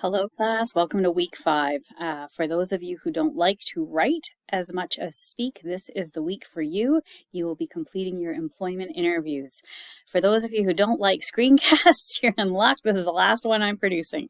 Hello class, welcome to week 5. For those of you who don't like to write as much as speak, this is the week for you. You will be completing your employment interviews. For those of you who don't like screencasts, you're in luck. This is the last one I'm producing.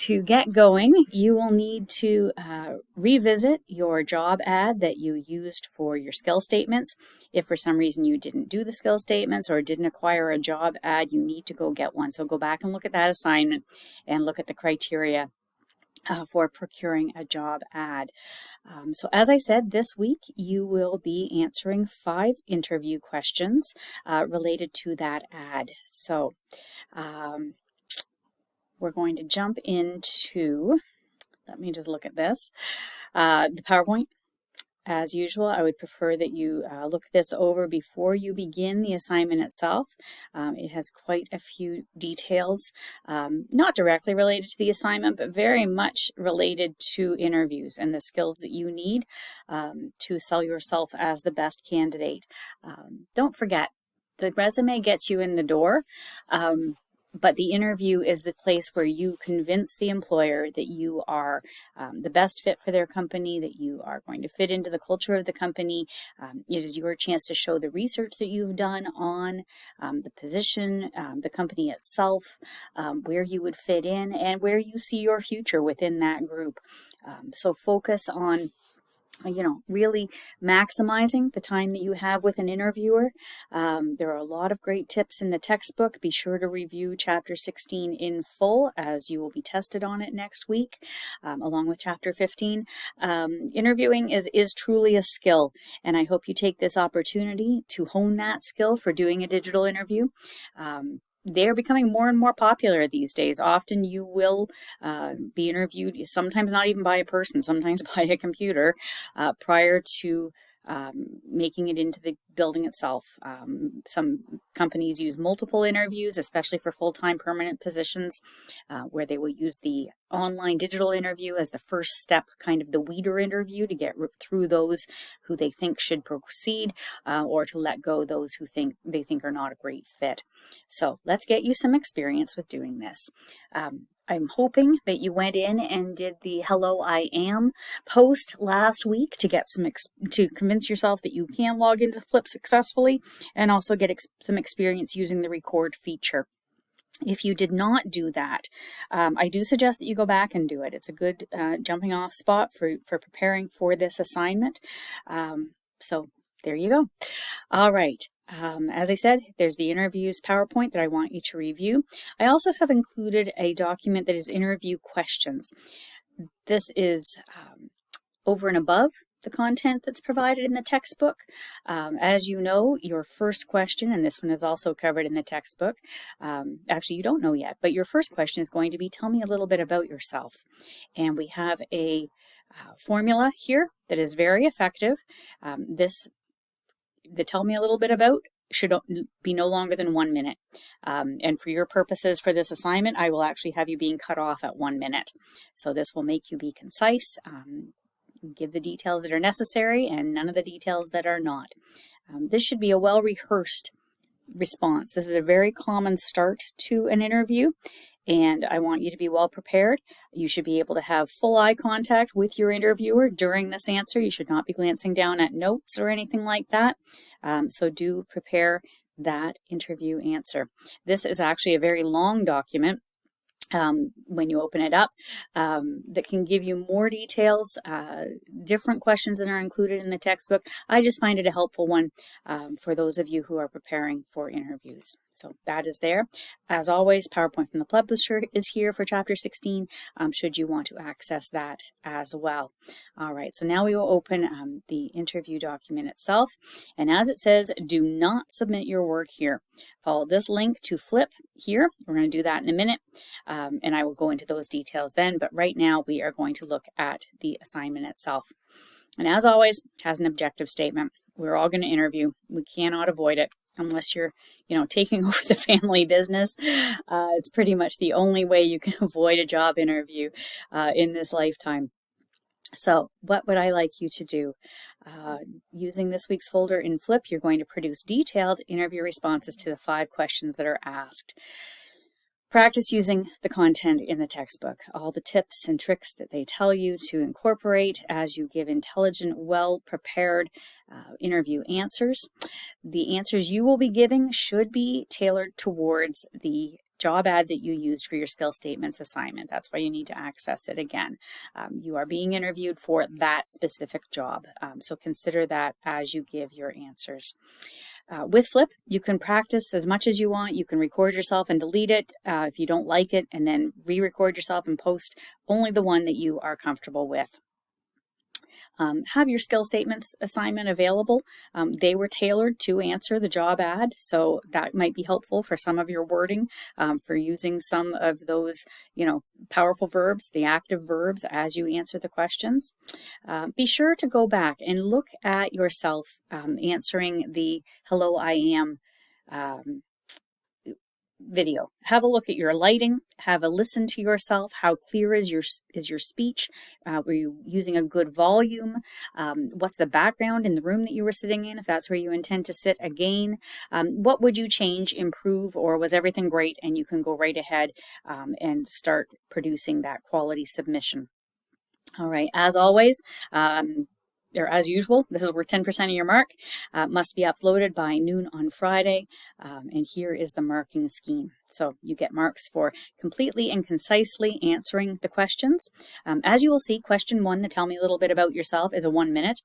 To get going, you will need to revisit your job ad that you used for your skill statements. If for some reason you didn't do the skill statements or didn't acquire a job ad, you need to go get one. So go back and look at that assignment and look at the criteria for procuring a job ad. So as I said, this week you will be answering 5 interview questions related to that ad. So we're going to jump into, let me just look at this, the PowerPoint. As usual, I would prefer that you look this over before you begin the assignment itself. It has quite a few details, not directly related to the assignment, but very much related to interviews and the skills that you need to sell yourself as the best candidate. Don't forget, the resume gets you in the door. But the interview is the place where you convince the employer that you are the best fit for their company, that you are going to fit into the culture of the company. It is your chance to show the research that you've done on the position, the company itself, where you would fit in, and where you see your future within that group. So focus on really maximizing the time that you have with an interviewer. There are a lot of great tips in the textbook. Be sure to review chapter 16 in full as you will be tested on it next week, along with chapter 15. Interviewing is truly a skill, and I hope you take this opportunity to hone that skill for doing a digital interview. They're becoming more and more popular these days. Often you will be interviewed, sometimes not even by a person, sometimes by a computer, prior to making it into the building itself. Some companies use multiple interviews, especially for full-time permanent positions, where they will use the online digital interview as the first step, kind of the weeder interview, to get through those who they think should proceed, or to let go those who they think are not a great fit. So let's get you some experience with doing this. I'm hoping that you went in and did the Hello I Am post last week to get to convince yourself that you can log into Flip successfully, and also get some experience using the record feature. If you did not do that, I do suggest that you go back and do it. It's a good jumping off spot for preparing for this assignment. So there you go. All right. As I said, there's the interviews PowerPoint that I want you to review. I also have included a document that is interview questions. This is over and above the content that's provided in the textbook. As you know, your first question, and this one is also covered in the textbook, actually you don't know yet, but your first question is going to be, tell me a little bit about yourself. And we have a formula here that is very effective. The tell me a little bit about should be no longer than 1 minute. And for your purposes for this assignment, I will actually have you being cut off at 1 minute. So this will make you be concise, give the details that are necessary and none of the details that are not. This should be a well-rehearsed response. This is a very common start to an interview, and I want you to be well prepared. You should be able to have full eye contact with your interviewer during this answer. You should not be glancing down at notes or anything like that. So do prepare that interview answer. This is actually a very long document. When you open it up, that can give you more details, different questions that are included in the textbook. I just find it a helpful one for those of you who are preparing for interviews. So that is there. As always, PowerPoint from the publisher is here for chapter 16, should you want to access that as well. All right, so now we will open the interview document itself. And as it says, do not submit your work here. Follow this link to Flip here. We're going to do that in a minute, and I will go into those details then. But right now, we are going to look at the assignment itself. And as always, it has an objective statement. We're all going to interview. We cannot avoid it unless you're, taking over the family business. It's pretty much the only way you can avoid a job interview in this lifetime. So what would I like you to do? Using this week's folder in Flip, you're going to produce detailed interview responses to the 5 questions that are asked. Practice using the content in the textbook, all the tips and tricks that they tell you to incorporate as you give intelligent, well-prepared interview answers. The answers you will be giving should be tailored towards the job ad that you used for your skill statements assignment. That's why you need to access it again. You are being interviewed for that specific job, so consider that as you give your answers. With Flip, you can practice as much as you want. You can record yourself and delete it if you don't like it, and then re-record yourself and post only the one that you are comfortable with. Have your skill statements assignment available. They were tailored to answer the job ad, so that might be helpful for some of your wording, for using some of those, powerful verbs, the active verbs, as you answer the questions. Be sure to go back and look at yourself answering the "Hello, I am" video. Have a look at your lighting, have a listen to yourself. How clear is your speech? Were you using a good volume? What's the background in the room that you were sitting in, if that's where you intend to sit again? What would you change, improve, or was everything great and you can go right ahead and start producing that quality submission? All right, as always, or as usual, this is worth 10% of your mark. Must be uploaded by noon on Friday. And here is the marking scheme. So you get marks for completely and concisely answering the questions. As you will see, question 1, the tell me a little bit about yourself, is a 1 minute.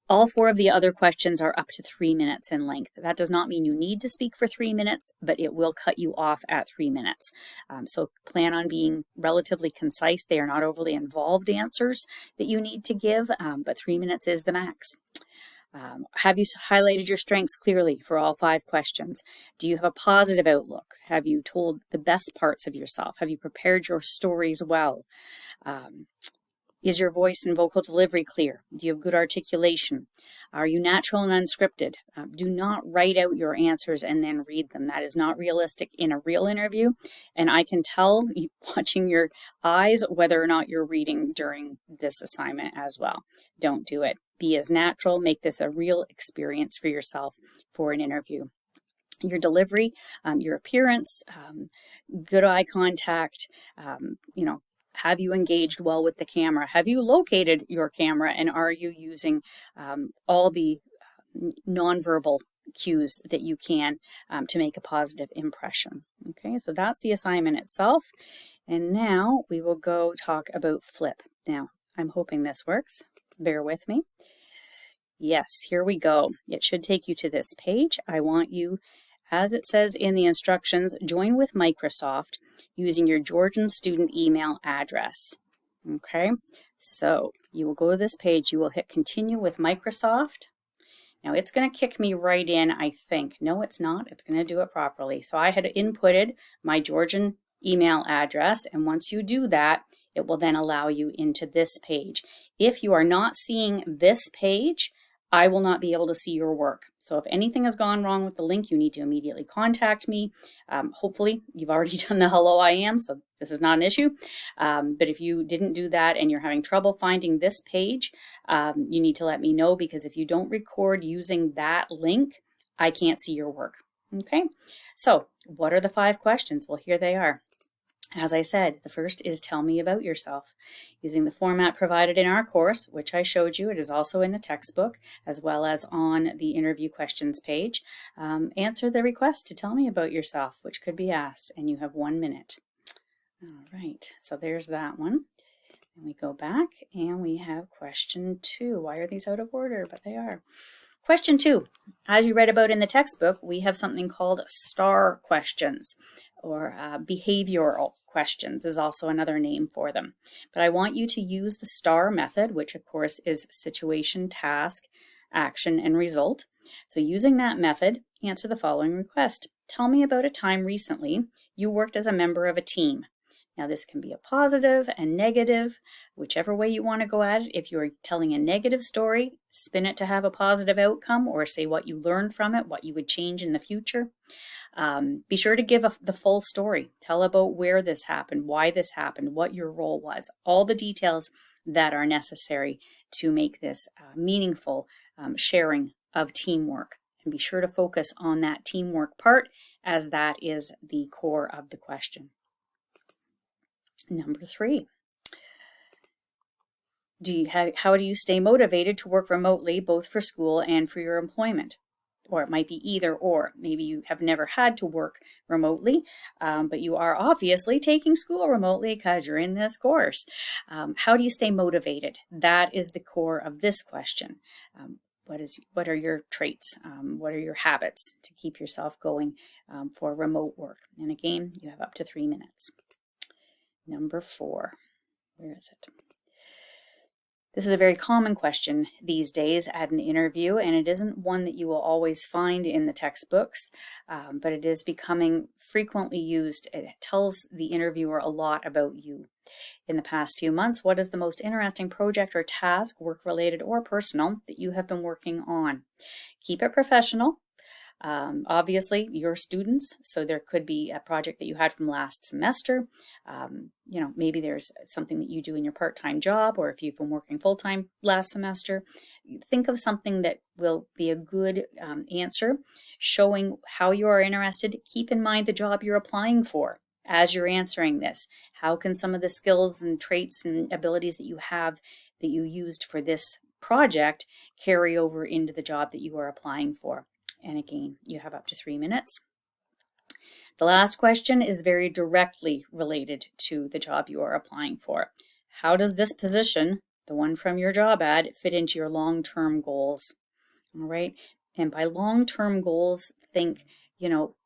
All 4 of the other questions are up to 3 minutes in length. That does not mean you need to speak for 3 minutes, but it will cut you off at 3 minutes. So plan on being relatively concise. They are not overly involved answers that you need to give, but 3 minutes is the max. Have you highlighted your strengths clearly for all 5 questions? Do you have a positive outlook? Have you told the best parts of yourself? Have you prepared your stories well? Is your voice and vocal delivery clear? Do you have good articulation? Are you natural and unscripted? Do not write out your answers and then read them. That is not realistic in a real interview. And I can tell, watching your eyes, whether or not you're reading during this assignment as well. Don't do it. Be as natural. Make this a real experience for yourself for an interview. Your delivery, your appearance, good eye contact, have you engaged well with the camera? Have you located your camera, and are you using all the nonverbal cues that you can to make a positive impression? Okay, so that's the assignment itself. And now we will go talk about Flip. Now, I'm hoping this works. Bear with me. Yes, here we go. It should take you to this page. I want you, as it says in the instructions, join with Microsoft using your Georgian student email address. Okay, so you will go to this page, you will hit continue with Microsoft. Now it's going to kick me right in, I think. No, it's not. It's going to do it properly. So I had inputted my Georgian email address, and once you do that, it will then allow you into this page. If you are not seeing this page, I will not be able to see your work. So if anything has gone wrong with the link, you need to immediately contact me. Hopefully you've already done the hello I am, so this is not an issue. But if you didn't do that and you're having trouble finding this page, you need to let me know, because if you don't record using that link, I can't see your work. Okay, so what are the 5 questions? Well, here they are. As I said, the first is tell me about yourself. Using the format provided in our course, which I showed you, it is also in the textbook as well as on the interview questions page. Answer the request to tell me about yourself, which could be asked, and you have 1 minute. All right, so there's that one. And we go back and we have question 2. Why are these out of order? But they are. Question 2, as you read about in the textbook, we have something called STAR questions, or behavioral questions is also another name for them. But I want you to use the STAR method, which of course is situation, task, action, and result. So using that method, answer the following request. Tell me about a time recently you worked as a member of a team. Now this can be a positive and negative, whichever way you want to go at it. If you're telling a negative story, spin it to have a positive outcome, or say what you learned from it, what you would change in the future. Be sure to give the full story. Tell about where this happened, why this happened, what your role was, all the details that are necessary to make this meaningful sharing of teamwork. And be sure to focus on that teamwork part, as that is the core of the question. Number 3, how do you stay motivated to work remotely, both for school and for your employment? Or it might be either or. Maybe you have never had to work remotely, but you are obviously taking school remotely because you're in this course. How do you stay motivated? That is the core of this question. What are your traits? What are your habits to keep yourself going for remote work? And again, you have up to 3 minutes. Number 4, where is it? This is a very common question these days at an interview, and it isn't one that you will always find in the textbooks, but it is becoming frequently used. It tells the interviewer a lot about you. In the past few months, what is the most interesting project or task, work-related or personal, that you have been working on? Keep it professional. Obviously, you're students, so there could be a project that you had from last semester. Maybe there's something that you do in your part-time job, or if you've been working full-time last semester. Think of something that will be a good answer, showing how you are interested. Keep in mind the job you're applying for as you're answering this. How can some of the skills and traits and abilities that you have that you used for this project carry over into the job that you are applying for? And again, you have up to 3 minutes. The last question is very directly related to the job you are applying for. How does this position, the one from your job ad, fit into your long-term goals? All right. And by long-term goals, think,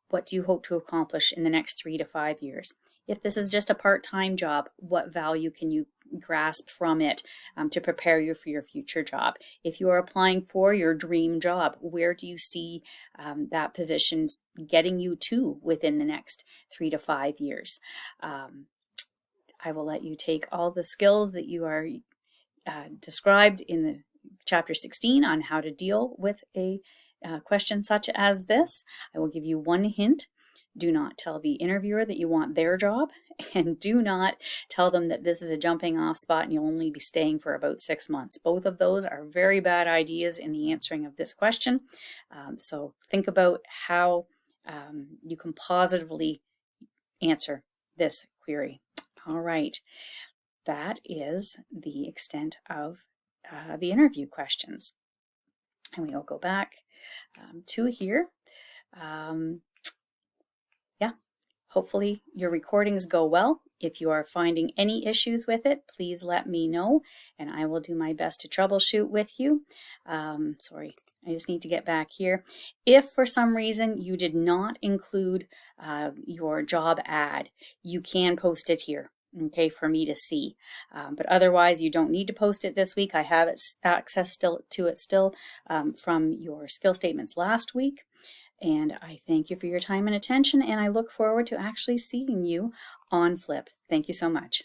what do you hope to accomplish in the next 3 to 5 years? If this is just a part-time job, what value can you grasp from it to prepare you for your future job? If you are applying for your dream job, where do you see that position getting you to within the next 3 to 5 years? I will let you take all the skills that you are described in the chapter 16 on how to deal with a question such as this. I will give you one hint. Do not tell the interviewer that you want their job, and do not tell them that this is a jumping off spot and you'll only be staying for about 6 months. Both of those are very bad ideas in the answering of this question. So think about how you can positively answer this query. All right, that is the extent of the interview questions. And we will go back to here. Hopefully your recordings go well. If you are finding any issues with it, please let me know, and I will do my best to troubleshoot with you. Sorry, I just need to get back here. If for some reason you did not include your job ad, you can post it here, okay, for me to see. But otherwise, you don't need to post it this week. I have access to it still from your skill statements last week. And I thank you for your time and attention, and I look forward to actually seeing you on Flip. Thank you so much.